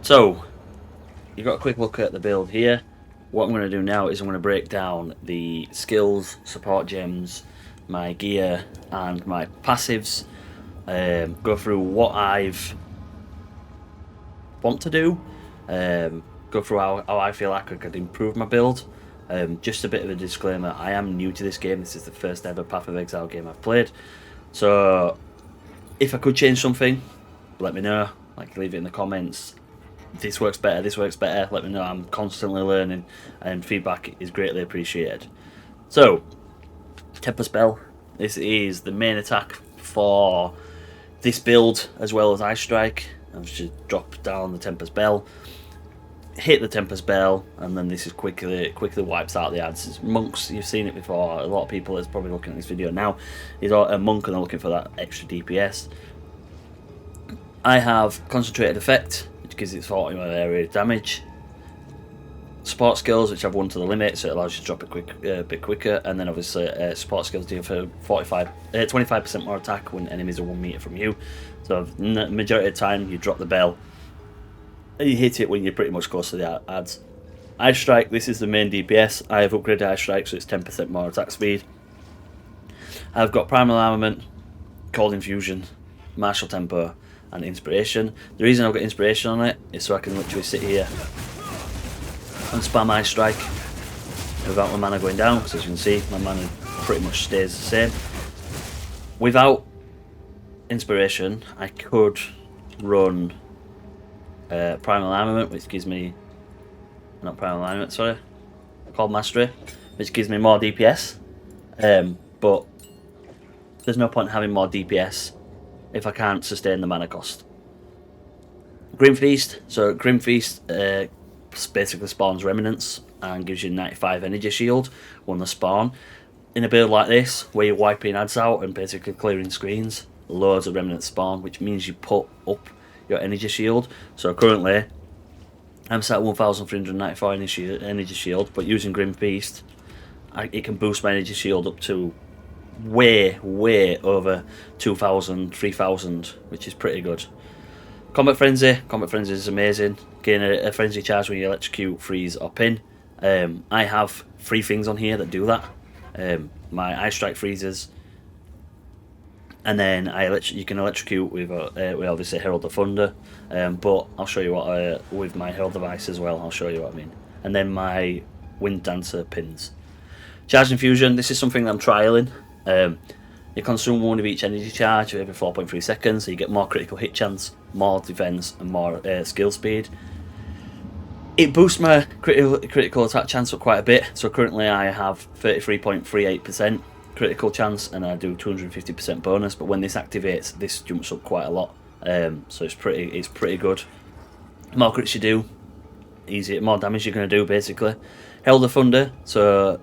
So, you got a quick look at the build here. What I'm going to do now is I'm going to break down the skills, support gems, my gear, and my passives. Go through what I've want to do. Go through how I feel like I could improve my build. Just a bit of a disclaimer: I am new to this game. This is the first ever Path of Exile game I've played. So, if I could change something, let me know. Like, leave it in the comments. This works better, this works better. Let me know. I'm constantly learning, and feedback is greatly appreciated. So, Temper Spell. This is the main attack for this build, as well as Ice Strike. I've just dropped down the Temper Spell, hit the Temper Spell, and then this is quickly wipes out the ads. It's monks, you've seen it before. A lot of people that's probably looking at this video now is a monk and they're looking for that extra DPS. I have Concentrated Effect, which gives it 40 area damage. Support skills, which I've won to the limit, so it allows you to drop it a bit quicker. And then obviously support skills do for 25% more attack when enemies are 1 meter from you. So the majority of the time you drop the bell, and you hit it when you're pretty much close to the ads. Ice Strike, this is the main DPS. I have upgraded Ice Strike, so it's 10% more attack speed. I've got Primal Armament, Cold Infusion, Martial Tempo, and Inspiration. The reason I've got Inspiration on it is so I can literally sit here and spam Ice Strike without my mana going down. So as you can see, my mana pretty much stays the same. Without Inspiration, I could run Primal Armament, which gives me, not Primal Armament, sorry, Cold Mastery, which gives me more DPS. But there's no point in having more DPS if I can't sustain the mana cost. Grim Feast. So Grim Feast basically spawns remnants and gives you 95 energy shield when they spawn. In a build like this, where you're wiping ads out and basically clearing screens, loads of remnants spawn, which means you put up your energy shield. So currently, I'm set at 1,394 energy shield, but using Grim Feast, it can boost my energy shield up to way over 2,000, 3,000, which is pretty good. Combat Frenzy is amazing. Gain a frenzy charge when you electrocute, freeze, or pin. I have 3 things on here that do that. My Ice Strike freezes, and then you can electrocute with obviously Herald of Thunder. But I'll show you what with my Herald of Ice as well. I'll show you what I mean. And then my Wind Dancer pins. Charge Infusion. This is something that I'm trialing. You consume 1 of each energy charge every 4.3 seconds, so you get more critical hit chance, more defense, and more skill speed. It boosts my critical attack chance up quite a bit. So currently I have 33.38% critical chance, and I do 250% bonus. But when this activates, this jumps up quite a lot. So it's pretty good. The more crits you do, more damage you're going to do basically. Herald of Thunder. So,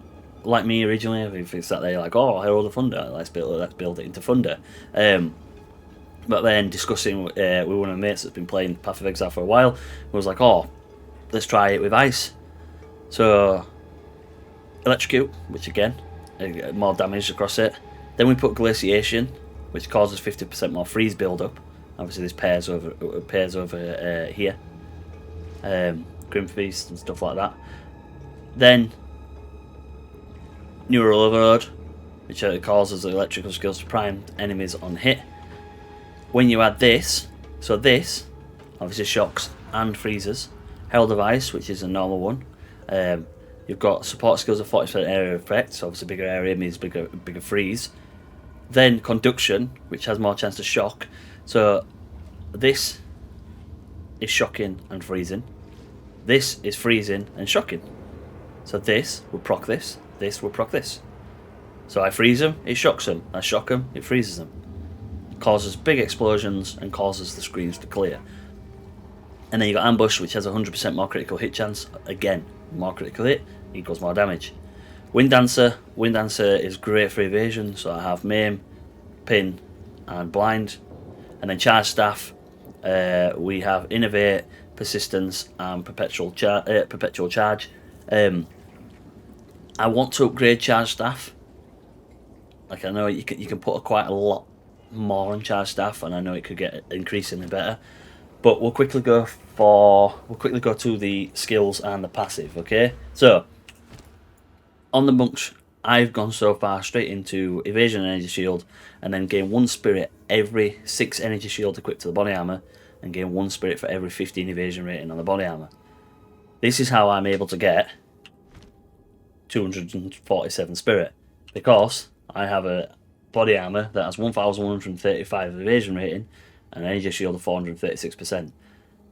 like me originally, if it's that there, like, oh, Herald of Thunder, let's build it into Thunder. But then discussing with one of my mates that's been playing Path of Exile for a while, was like, oh, let's try it with Ice. So, Electrocute, which again, more damage across it. Then we put Glaciation, which causes 50% more freeze build up. Obviously, this pairs over here. Grim Feast and stuff like that. Then Neural Overload, which causes the electrical skills to prime enemies on hit. When you add this, so this obviously shocks and freezes. Herald of Ice, which is a normal one. You've got support skills of 40% area effect, so obviously bigger area means bigger freeze. Then Conduction, which has more chance to shock. So this is shocking and freezing. This is freezing and shocking. So this will proc this. This will proc this. So I freeze them, it shocks them. I shock them, it freezes them. Causes big explosions and causes the screens to clear. And then you got Ambush, which has 100% more critical hit chance. Again, more critical hit equals more damage. Wind Dancer is great for evasion. So I have Maim, Pin, and Blind. And then Charge Staff, we have Innovate, Persistence, and Perpetual Charge. I want to upgrade Charge Staff. Like, I know you can put quite a lot more on Charge Staff, and I know it could get increasingly better. But we'll quickly go to the skills and the passive. Okay, so on the monks, I've gone so far straight into evasion and energy shield, and then gain 1 spirit every 6 energy shield equipped to the body armor, and gain 1 spirit for every 15 evasion rating on the body armor. This is how I'm able to get 247 spirit, because I have a body armor that has 1135 evasion rating and an energy shield of 436%.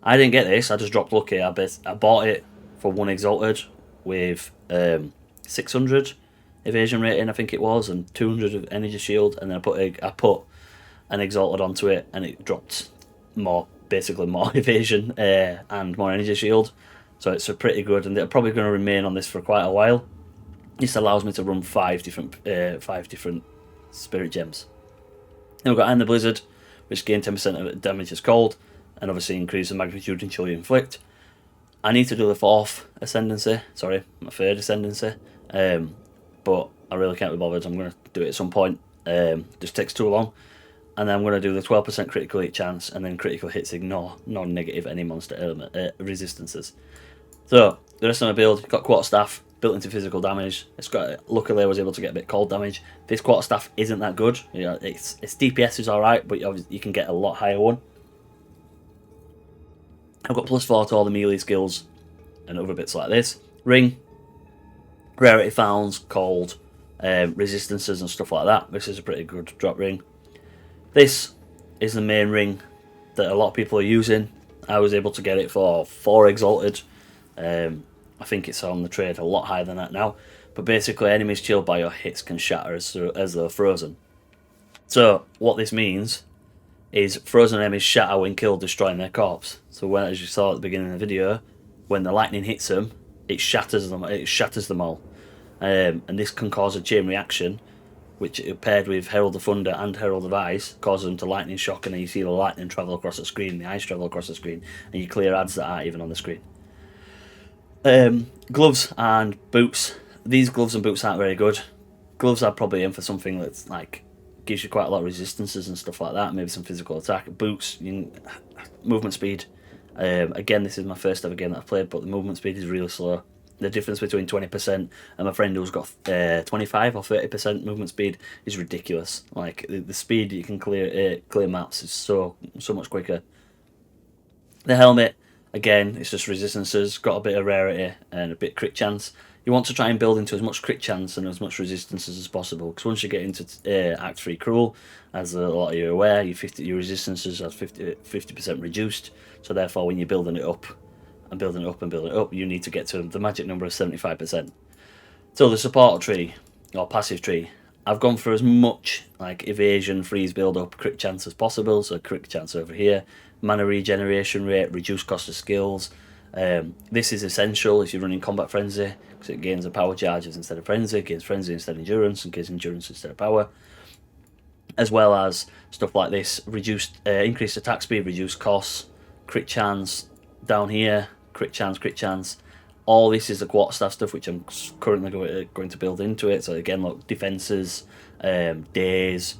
I didn't get this, I just dropped lucky. I bought it for 1 exalted with 600 evasion rating, I think it was, and 200 of energy shield, and then I put an exalted onto it, and it dropped basically more evasion and more energy shield. So it's a pretty good, and they're probably going to remain on this for quite a while. This allows me to run 5 different spirit gems. Then we've got Iron the Blizzard, which gain 10% of damage as cold, and obviously increase the magnitude and chill you inflict. I need to do the 4th ascendancy, sorry, my 3rd ascendancy, but I really can't be bothered. I'm going to do it at some point. Just takes too long. And then I'm going to do the 12% critical hit chance, and then critical hits ignore non-negative any monster element resistances. So the rest of my build, got quarterstaff built into physical damage. Luckily I was able to get a bit cold damage. This quarterstaff isn't that good. You know, its DPS is alright, but you can get a lot higher one. I've got +4 to all the melee skills and other bits like this. Ring, rarity founds, cold, resistances and stuff like that. This is a pretty good drop ring. This is the main ring that a lot of people are using. I was able to get it for 4 exalted. I think it's on the trade a lot higher than that now. But basically, enemies chilled by your hits can shatter as they're frozen. So what this means is frozen enemies shatter when killed, destroying their corpse. So as you saw at the beginning of the video, when the lightning hits them, it shatters them. It shatters them all, and this can cause a chain reaction, which paired with Herald of Thunder and Herald of Ice causes them to lightning shock, and then you see the lightning travel across the screen, the ice travel across the screen, and you clear ads that aren't even on the screen. Gloves and boots. These gloves and boots aren't very good. Gloves are probably in for something that's like gives you quite a lot of resistances and stuff like that, maybe some physical attack. Boots, movement speed. Again, this is my first ever game that I've played, but the movement speed is really slow. The difference between 20% and my friend who's got 25 or 30% movement speed is ridiculous. Like the speed that you can clear maps is so much quicker. The helmet, again, it's just resistances, got a bit of rarity and a bit crit chance. You want to try and build into as much crit chance and as much resistances as possible, because once you get into Act 3 Cruel, as a lot of you are aware, your resistances are 50% reduced, so therefore when you're building it up and building it up and building it up, you need to get to the magic number of 75%. So the support tree, or passive tree, I've gone for as much like evasion, freeze, build up, crit chance as possible, so crit chance over here, mana regeneration rate, reduced cost of skills. This is essential if you're running Combat Frenzy, because it gains the power charges instead of Frenzy, gains Frenzy instead of Endurance, and gains Endurance instead of Power. As well as stuff like this, increased attack speed, reduced costs, crit chance down here, crit chance. All this is the quarterstaff stuff, which I'm currently going to build into it. So again, look, defenses, days,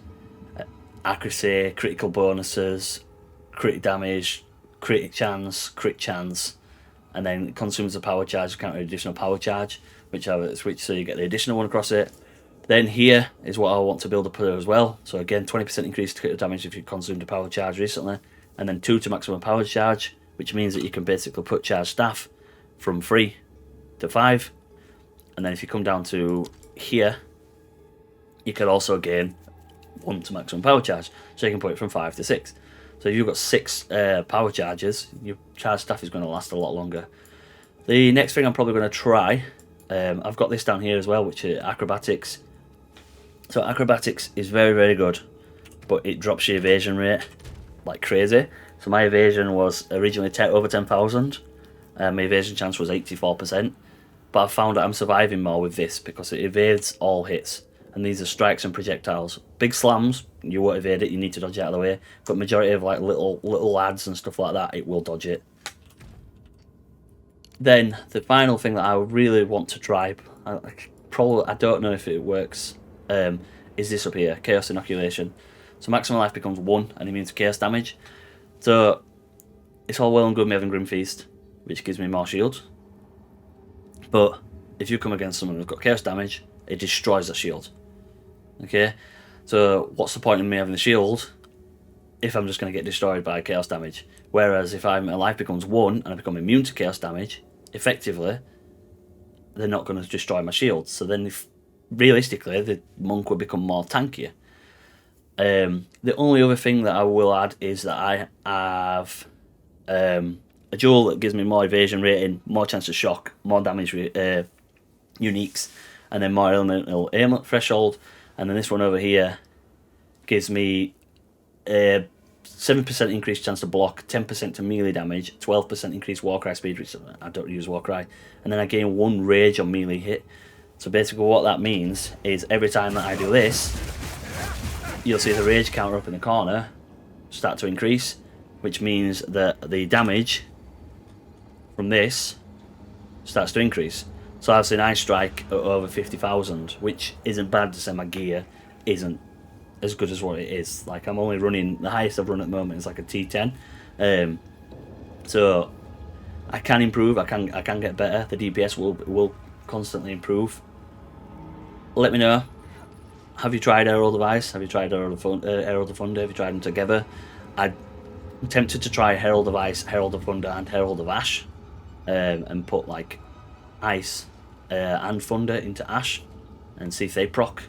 accuracy, critical bonuses, crit damage, crit chance, and then it consumes the power charge, counter additional power charge, which so you get the additional one across it. Then here is what I want to build up here as well. So again, 20% increased crit damage if you consumed a power charge recently, and then 2 to maximum power charge, which means that you can basically put charge staff from 3 to 5, and then if you come down to here, you can also gain 1 to maximum power charge, so you can put it from 5 to 6. So if you've got 6 power charges, your charge staff is going to last a lot longer. The next thing I'm probably going to try, I've got this down here as well, which is acrobatics. So acrobatics is very, very good, but it drops your evasion rate like crazy. So my evasion was originally over 10,000, and my evasion chance was 84%. But I've found that I'm surviving more with this because it evades all hits. And these are strikes and projectiles. Big slams, you won't evade it, you need to dodge it out of the way. But majority of like little ads and stuff like that, it will dodge it. Then the final thing that I really want to try, I don't know if it works, is this up here, Chaos Inoculation. So maximum life becomes 1 and immune to chaos damage. So it's all well and good me having Grim Feast, which gives me more shield. But if you come against someone who's got chaos damage, it destroys the shield. Okay? So what's the point in me having the shield if I'm just going to get destroyed by chaos damage? Whereas if my life becomes 1 and I become immune to chaos damage, effectively, they're not going to destroy my shield. So then, realistically, the monk would become more tankier. The only other thing that I will add is that I have a jewel that gives me more evasion rating, more chance to shock, more damage uniques, and then more elemental ailment threshold. And then this one over here gives me 7% increased chance to block, 10% to melee damage, 12% increased Warcry speed, which I don't use Warcry, and then I gain 1 rage on melee hit. So basically what that means is every time that I do this, you'll see the rage counter up in the corner start to increase, which means that the damage from this starts to increase. So I've seen I strike at over 50,000, which isn't bad to say my gear isn't as good as what it is. Like, I'm only running, the highest I've run at the moment is like a T10. So I can improve, I can get better. The DPS will constantly improve. Let me know. Have you tried Herald of Ice? Have you tried Herald of Thunder? Have you tried them together? I'm tempted to try Herald of Ice, Herald of Thunder, and Herald of Ash, and put like Ice and Thunder into Ash, and see if they proc.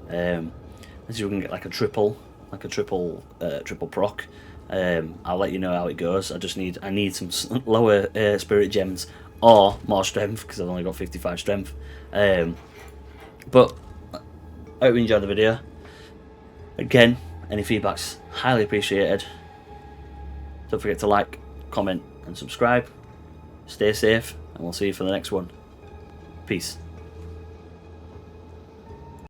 As you can get like a triple proc. I'll let you know how it goes. I need some lower spirit gems or more strength because I've only got 55 strength. But I hope you enjoyed the video. Again, any feedback's highly appreciated. Don't forget to like, comment, and subscribe. Stay safe, and we'll see you for the next one. Peace.